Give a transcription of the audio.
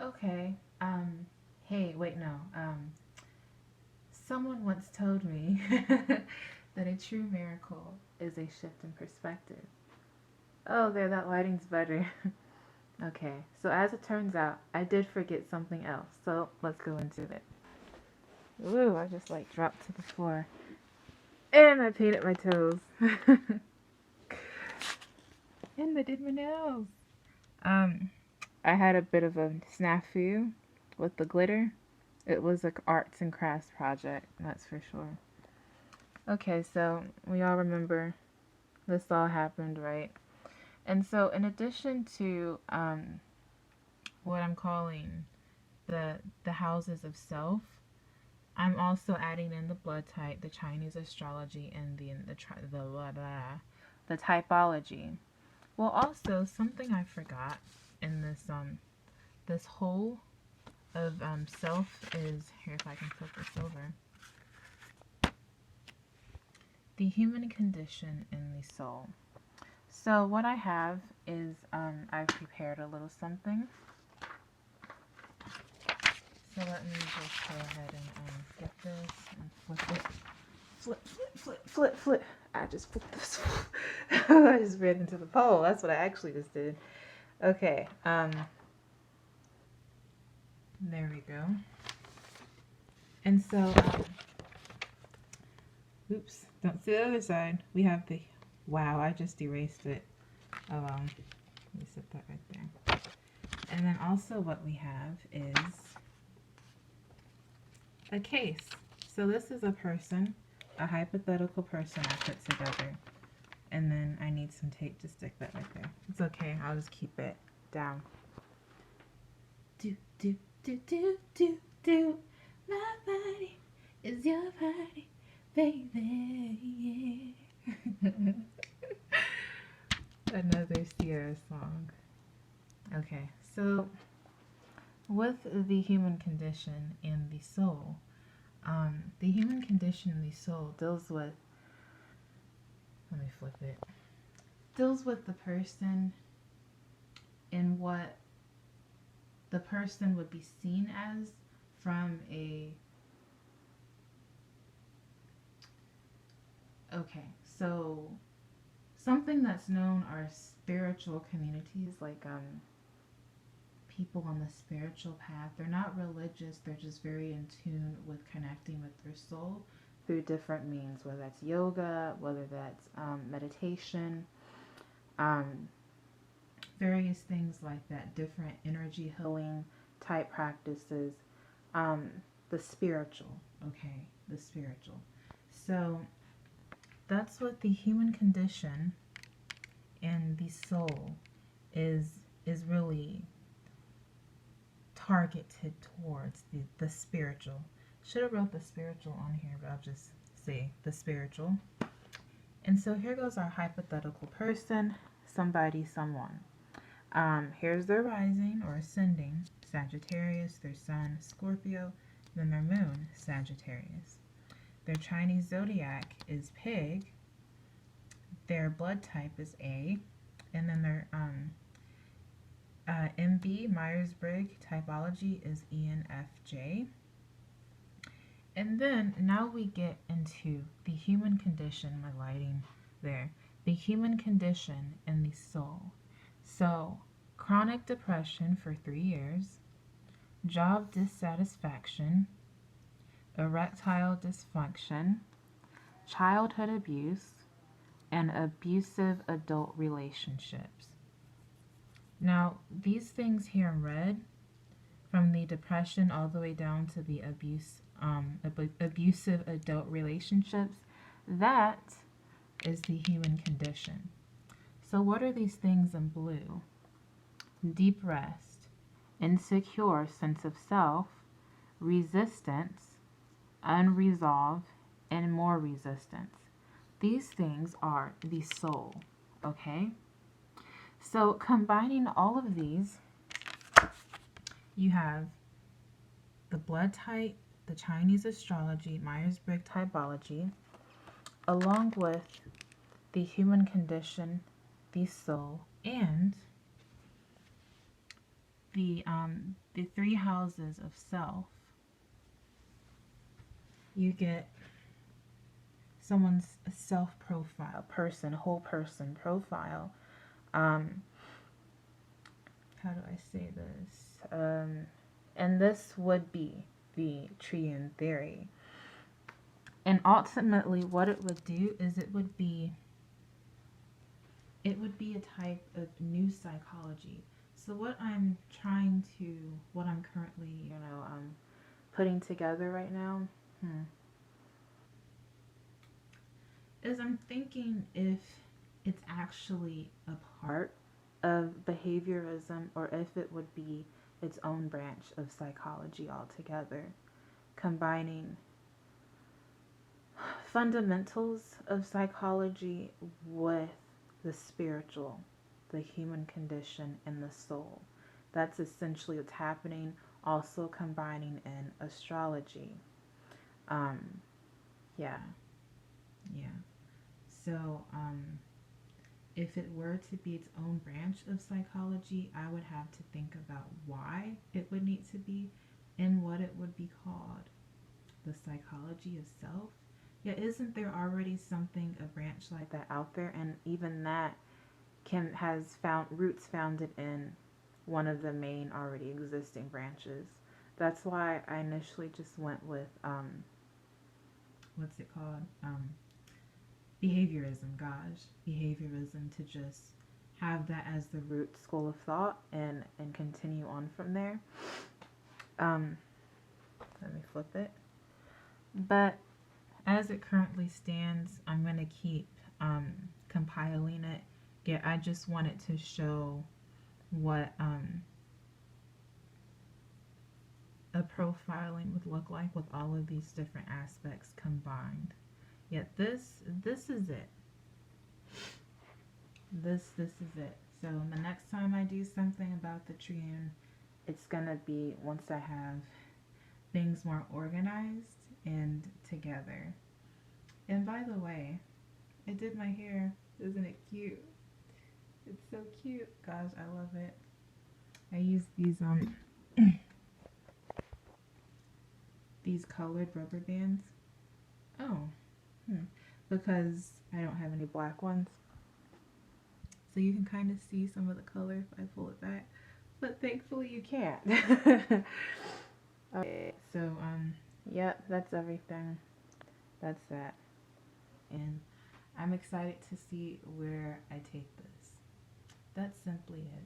Okay. Hey, wait, no. Someone once told me that a true miracle is a shift in perspective. Oh, there, that lighting's better. Okay, so as it turns out, I did forget something else. So let's go into it. Ooh, I just like dropped to the floor. And I painted my toes. And I did my nails. Um, I had a bit of a snafu with the glitter. It was an arts and crafts project, that's for sure. Okay, so we all remember this all happened, right? And so, in addition to what I'm calling the houses of self, I'm also adding in the blood type, the Chinese astrology, and the typology. Well, also something I forgot in this whole of self is here. If I can flip this over, the human condition in the soul. So what I have is I've prepared a little something. So let me just go ahead and get this and flip it. Flip, flip, flip, flip, flip. I just flipped this. I just ran into the pole. That's what I actually just did. Okay. There we go. And so, oops, don't see the other side. We have the, wow, I just erased it. Oh, let me set that right there. And then also what we have is a case. So this is a person, a hypothetical person I put together. And then I need some tape to stick that right there. It's okay, I'll just keep it down. Do, do, do, do, do, do. My body is your body, baby. Yeah. Another Sierra song. Okay, so with the human condition and the soul, the human condition and the soul deals with, let me flip it, deals with the person and what the person would be seen as from a, okay, so something that's known are spiritual communities, like people on the spiritual path. They're not religious, they're just very in tune with connecting with their soul through different means, whether that's yoga, whether that's meditation, um, various things like that, different energy healing type practices. Um, the spiritual, okay, the spiritual. So that's what the human condition and the soul is really targeted towards the spiritual. Should have wrote the spiritual on here, but I'll just say the spiritual. And so here goes our hypothetical person, somebody, someone. Here's their rising or ascending, Sagittarius, their sun, Scorpio, then their moon, Sagittarius. Their Chinese zodiac is Pig, their blood type is A, and then their MB, Myers-Briggs typology is ENFJ. And then now we get into the human condition, my lighting there, the human condition and the soul. So, chronic depression for 3 years, job dissatisfaction, erectile dysfunction, childhood abuse, and abusive adult relationships. Now, these things here in red, from the depression all the way down to the abusive adult relationships, that is the human condition. So, what are these things in blue? Deep rest, insecure sense of self, resistance, unresolved, and more resistance. These things are the soul, okay? So, combining all of these, you have the blood type, the Chinese astrology, Myers-Briggs typology, along with the human condition, the soul, and the three houses of self, you get someone's self profile, whole person profile. Um, how do I say this? And this would be the Triune Theory. And ultimately, what it would do is it would be a type of new psychology. So what I'm currently, putting together right now, is I'm thinking if it's actually a part of behaviorism or if it would be its own branch of psychology altogether, combining fundamentals of psychology with the spiritual, the human condition, and the soul. That's essentially what's happening, also combining in astrology. Um, yeah, yeah. So, if it were to be its own branch of psychology, I would have to think about why it would need to be and what it would be called. The psychology of self. Yeah, isn't there already something, a branch like that out there? And even that has found roots founded in one of the main already existing branches. That's why I initially just went with what's it called? Behaviorism, gosh, behaviorism, to just have that as the root school of thought and continue on from there. Um, Let me flip it. But as it currently stands, I'm going to keep compiling it. Yeah, I just wanted to show what a profiling would look like with all of these different aspects combined. Yet this is it. This is it. So the next time I do something about the Triune, it's gonna be once I have things more organized and together. And by the way, I did my hair. Isn't it cute? It's so cute. Gosh, I love it. I use these colored rubber bands. Oh, because I don't have any black ones. So you can kind of see some of the color if I pull it back. But thankfully you can't. Okay, so yep, that's everything. That's that. And I'm excited to see where I take this. That's simply it.